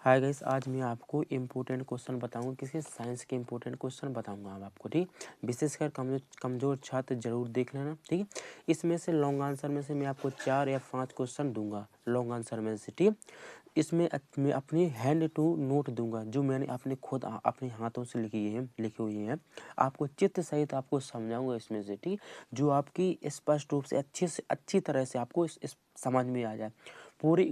Hi guys, आज मैं आपको इम्पोर्टेंट क्वेश्चन बताऊंगा। किसी साइंस के इम्पोर्टेंट क्वेश्चन बताऊंगा अब आपको, ठीक। विशेषकर कमजोर छात्र जरूर देख लेना, ठीक है। इसमें से लॉन्ग आंसर में से मैं आपको 4 या 5 क्वेश्चन दूंगा लॉन्ग आंसर में से, ठीक। इसमें मैं अपनी हैंड टू नोट दूंगा जो मैंने अपने खुद अपने हाथों से लिखी हुई हैं। आपको चित्र सहित आपको समझाऊंगा इसमें से, ठीक। जो आपकी स्पष्ट रूप से अच्छी तरह से आपको इस समझ में आ जाए। पूरे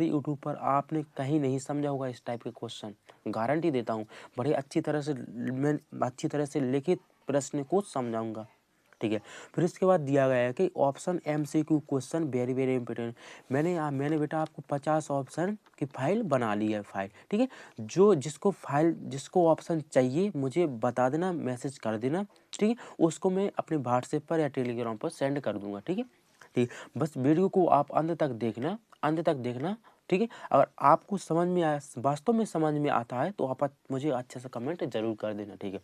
यूट्यूब पर आपने कहीं नहीं समझा होगा इस टाइप के क्वेश्चन, गारंटी देता हूँ। बड़े मैं अच्छी तरह से लिखित प्रश्न को समझाऊंगा, ठीक है। फिर इसके बाद दिया गया है कि option MCQ question very very important. मैंने बेटा आपको 50 ऑप्शन की फाइल बना ली है, फाइल, ठीक है। जिसको ऑप्शन चाहिए मुझे बता देना, मैसेज कर देना, ठीक है। उसको मैं अपने व्हाट्सएप पर या टेलीग्राम पर सेंड कर दूंगा, ठीक है। ठीक, बस वीडियो को आप अंत तक देखना, ठीक है। अगर आपको समझ में आया, वास्तव में समझ में आता है, तो आप मुझे अच्छे से कमेंट जरूर कर देना, ठीक है।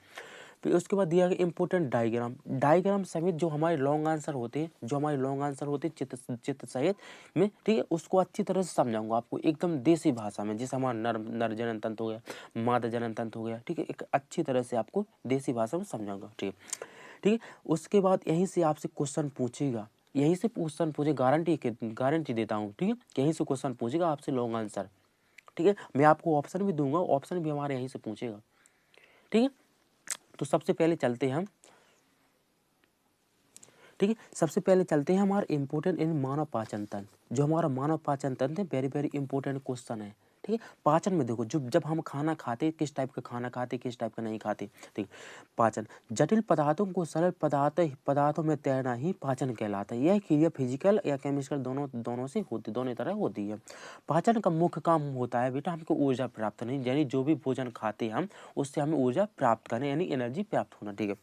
फिर उसके बाद दिया गया इंपॉर्टेंट डायग्राम समेत जो हमारे लॉन्ग आंसर होते हैं, चित्र सहित में, ठीक है। उसको अच्छी तरह से समझाऊंगा आपको एकदम देसी भाषा में, जैसे हमारा नर जनन तंत्र हो गया, मादा जनन तंत्र हो गया, ठीक है। एक अच्छी तरह से आपको देसी भाषा में समझाऊंगा, ठीक है, ठीक है। उसके बाद यहीं से आपसे क्वेश्चन पूछेगा, गारंटी देता हूँ, ठीक है। यहीं से क्वेश्चन पूछेगा आपसे लॉन्ग आंसर, ठीक है। मैं आपको ऑप्शन भी दूंगा, ऑप्शन भी हमारे यहीं से पूछेगा, ठीक है। तो सबसे पहले चलते हैं हम, ठीक है। सबसे पहले चलते हैं हमारे इंपोर्टेंट इन मानव पाचन तंत्र। जो हमारा मानव पाचन तंत्र है, वेरी वेरी इंपॉर्टेंट क्वेश्चन है, ठीक है। पाचन में देखो, जब हम खाना खाते, किस टाइप का खाना खाते, किस टाइप का नहीं खाते, ठीक। पाचन, जटिल पदार्थों को सरल पदार्थों में तैरना ही पाचन कहलाता है। यह क्रिया फिजिकल या केमिकल दोनों तरह होती है। पाचन का मुख्य काम होता है बेटा हमको ऊर्जा प्राप्त करनी, यानी जो भी भोजन खाते हैं हम, उससे हमें ऊर्जा प्राप्त करना, यानी एनर्जी प्राप्त होना, ठीक है।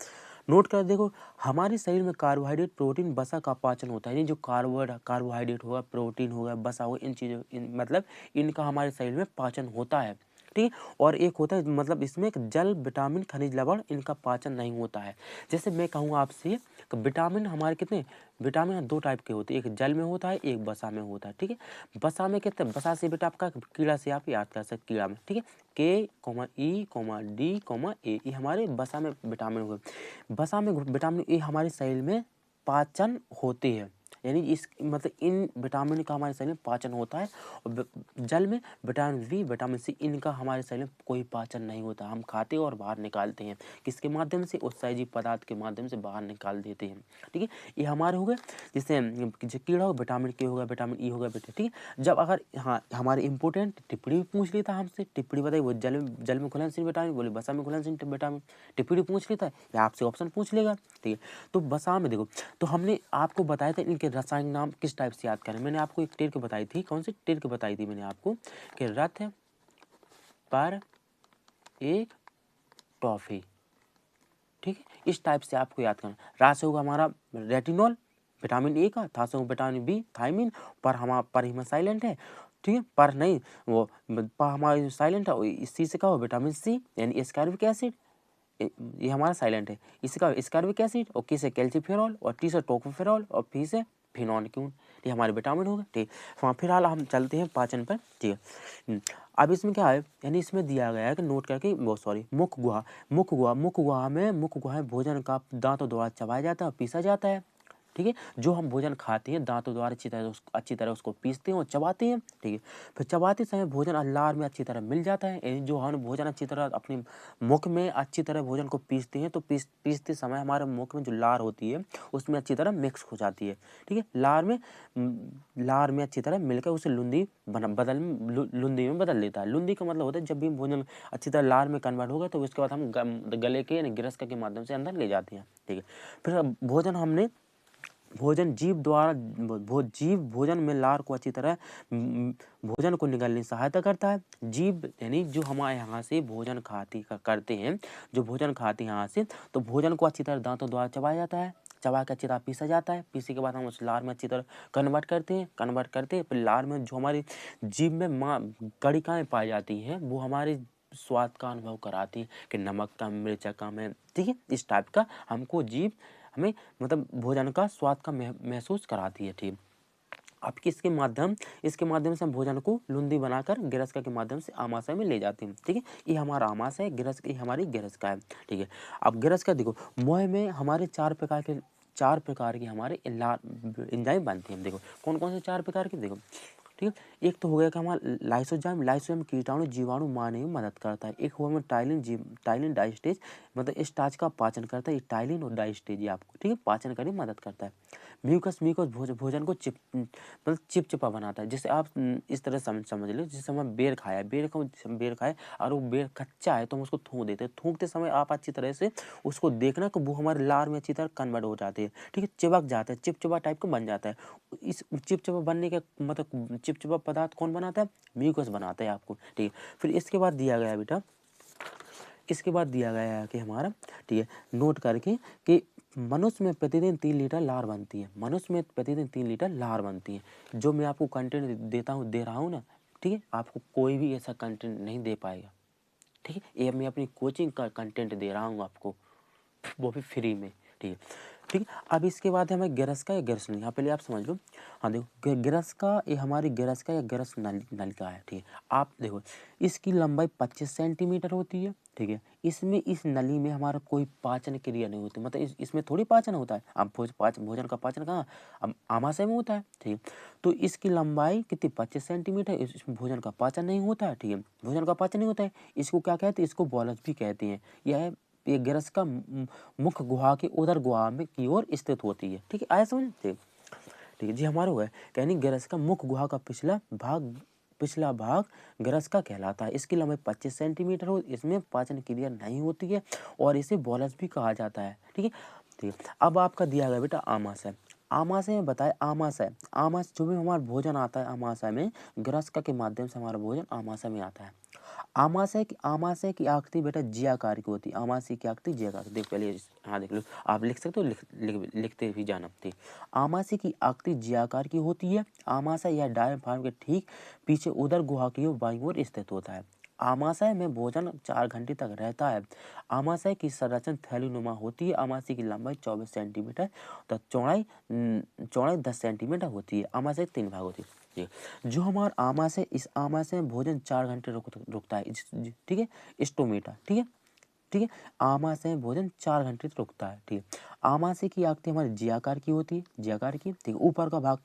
नोट कर देखो, हमारे शरीर में कार्बोहाइड्रेट, प्रोटीन, वसा का पाचन होता है। ये जो कार्बोहाइड्रेट होगा, प्रोटीन होगा, वसा होगा, मतलब इनका हमारे शरीर में पाचन होता है, ठीक है। और एक होता है, मतलब इसमें एक जल, विटामिन, खनिज लवण, इनका पाचन नहीं होता है। जैसे मैं कहूँ आपसे कि विटामिन हमारे कितने, विटामिन 2 टाइप के होते हैं, एक जल में होता है, एक वसा में होता है, ठीक है। वसा में कितने, वसा से बेटा आपका कीड़ा से आप याद कर सकते, कीड़ा में, ठीक है। KE, ये हमारे वसा में विटामिन हो गए। वसा में विटामिन ए हमारे शरीर में पाचन होते हैं, यानी इस मतलब इन विटामिन का हमारे शरीर में पाचन होता है। और जल में विटामिन बी, विटामिन सी, इनका हमारे शरीर में कोई पाचन नहीं होता। हम खाते और बाहर निकालते हैं, किसके माध्यम से, उत्सर्जित पदार्थ के माध्यम से बाहर निकाल देते हैं, ठीक है। ये हमारे हो गए। जैसे कीड़ा हो, विटामिन के हो गया, विटामिन ई हो गया बेटा, ठीक है। जब अगर हाँ हमारे इंपॉर्टेंट टिप्पणी भी पूछ लेता हमसे, टिप्पणी बताइए, वो जल में घुलनशील विटामिन, बोले वसा में घुलनशील विटामिन, टिप्पणी पूछ लेता है या आपसे ऑप्शन पूछ लेगा, ठीक है। तो वसा में देखो, तो हमने आपको बताया था इनके रासायनिक नाम किस टाइप से याद करें। मैंने आपको एक टिर्क बताई थी, कौन सी टिर्क बताई थी मैंने आपको, कि रथ पर एक टॉफी, ठीक है। इस टाइप से आपको याद करना। रा से होगा हमारा रेटिनॉल, विटामिन ए का, था से होगा विटामिन बी, थायमिन, पर हमारा साइलेंट है, ठीक है। पर नहीं, वो पर हमारा साइलेंट है, इसी से का हो विटामिन सी, यानी एस्कॉर्बिक एसिड, ये हमारा साइलेंट है। इसका एस्कॉर्बिक एसिड, और किस है कैल्सीफेरॉल, और टी से टोकोफेरॉल, और पी से फिनोलिक्यून, ये हमारे विटामिन हो गए, ठीक। हाँ, फिलहाल हम चलते हैं पाचन पर, ठीक है। अब इसमें क्या है, यानी इसमें दिया गया है कि नोट करके, वो सॉरी, मुख गुहा में भोजन का दांतों द्वारा चबाया जाता है और पीसा जाता है, ठीक है। जो हम भोजन खाते हैं दांतों द्वारा अच्छी तरह उसको पीसते हैं और चबाते हैं, ठीक है। फिर चबाते समय भोजन लार में अच्छी तरह मिल जाता है, यानी जो हम भोजन अच्छी तरह अपने मुख में अच्छी तरह भोजन को पीसते हैं, तो पीसते समय हमारे मुख में जो लार होती है उसमें अच्छी तरह मिक्स हो जाती है, ठीक है। लार में अच्छी तरह मिलकर उसे लुंदी में बदल लेता है। लुंदी का मतलब होता है जब भी भोजन अच्छी तरह लार में कन्वर्ट होगा, तो उसके बाद हम गले के यानी गिरस्का के माध्यम से अंदर ले जाते हैं, ठीक है। फिर जीव भोजन में लार को अच्छी तरह भोजन को निगलने में सहायता करता है। जीव यानी जो हमारे यहाँ से भोजन करते हैं, जो भोजन खाते हैं यहाँ से, तो भोजन को अच्छी तरह दांतों द्वारा चबाया जाता है, चबा के अच्छी तरह पीसा जाता है। पीसे के बाद हम उस लार में अच्छी तरह कन्वर्ट करते हैं। फिर लार में जो हमारी जीभ में कणिकाएं पाई जाती हैं, वो हमारे स्वाद का अनुभव कराती है कि नमक कम, मिर्चा कम है, ठीक है। इस टाइप का हमको जीभ हमें मतलब भोजन का स्वाद का महसूस कराती है, ठीक। अब इसके माध्यम से हम भोजन को लुंदी बनाकर गिरस्का के माध्यम से आमाशय में ले जाते हैं। ठीक है, ये हमारा आमाशय है, ये हमारी गिरस्का है। ठीक है, अब गिरस्का देखो, मुंह में हमारे चार प्रकार के हमारे एंजाइम बनते हैं। देखो कौन कौन से 4 प्रकार के, देखो ठीक है। एक तो हो गया कि हमारा लाइसोजाइम कीटाणु जीवाणु मारने में मदद करता है। एक हुआ हमारा टाइलिन डाइस्टेज, मतलब स्टार्च का पाचन करता है। टाइलिन और डाइस्टेज ये आपको, ठीक है, पाचन करने में मदद करता है। म्यूकस भोजन को मतलब चिपचिपा बनाता है। जैसे आप इस तरह समझ लो, जैसे हमें बेर खाए और वो बेर कच्चा है तो हम उसको थूक देते हैं। थूकते समय आप अच्छी तरह से उसको देखना कि वो हमारे लार में अच्छी तरह कन्वर्ट हो जाते हैं। ठीक है, चिपक जाता है, चिपचिपा टाइप का बन जाता है। इस चिपचिपा बनने का मतलब चिपचिपा पदार्थ कौन बनाता है? म्यूकस बनाता है आपको। ठीक है, फिर इसके बाद दिया गया बेटा, इसके बाद दिया गया है कि हमारा, ठीक है, नोट करके कि मनुष्य में प्रतिदिन 3 लीटर लार बनती है। मनुष्य में प्रतिदिन 3 लीटर लार बनती है। जो मैं आपको कंटेंट दे रहा हूँ ना, ठीक है, आपको कोई भी ऐसा कंटेंट नहीं दे पाएगा। ठीक है, ये मैं अपनी कोचिंग का कंटेंट दे रहा हूँ आपको, वो भी फ्री में। ठीक है, ठीक है। अब इसके बाद है हमें गिरस्का या गिरस नली। हाँ, पहले आप समझ लो। हाँ देखो, गिरस्का ये हमारी गिरस्का या गिरस नलिका है। ठीक है, आप देखो इसकी लंबाई 25 सेंटीमीटर होती है। ठीक है, इसमें इस नली में हमारा कोई पाचन क्रिया नहीं होती, मतलब इसमें थोड़ी पाचन होता है। अब भोजन का पाचन कहाँ? अब आमाशय में होता है। ठीक है, तो इसकी लंबाई कितनी? 25 सेंटीमीटर। इसमें भोजन का पाचन नहीं होता है। ठीक है, भोजन का पाचन नहीं होता है। इसको क्या कहते हैं? इसको बॉलस भी कहते हैं। यह ये गिरस्का मुख्य गुहा के उदर गुहा में की ओर स्थित होती है। ठीक है, आया समझ? ठीक है जी, हमारा हुआ है यानी गिरस्का मुख्य गुहा का पिछला भाग गिरस्का कहलाता है। इसकी लंबाई 25 सेंटीमीटर हो, इसमें पाचन क्रिया नहीं होती है और इसे बॉलस भी कहा जाता है। ठीक है, ठीक है। अब आपका दिया गया बेटा आमाशय। आमाशय में बताए, आमाशय जो भी हमारा भोजन आता है आमाशय में, गिरस्का के माध्यम से हमारा भोजन आमाशय में आता है। आमाशय की आकृति बेटा जियाकार की होती है। आमाशय की आकृति जियाकार। देख पहले, हाँ देख लो, आप लिख सकते हो, लिखते भी जाना। ठीक, आमाशय की आकृति जियाकार की होती है। आमाशय या डायफ्राम के ठीक पीछे उदर गुहा की ओर बाईं ओर स्थित होता है। आमाशय में भोजन 4 घंटे तक रहता है। आमाशय की संरचना थैलीनुमा होती है। आमाशय की लंबाई 24 सेंटीमीटर तथा चौड़ाई 10 सेंटीमीटर होती है। आमाशय 3 भाग होती है। जो हमारा आमाशय, इस आमाशय में भोजन 4 घंटे रुकता है। ठीक है, स्टोमेटा। ठीक है, ठीक है, आमाशय में भोजन 4 घंटे तक रुकता है। ठीक है, आमाशय की आकृति हमारी जियाकार की होती है। जियाकार की, ठीक है, ऊपर का भाग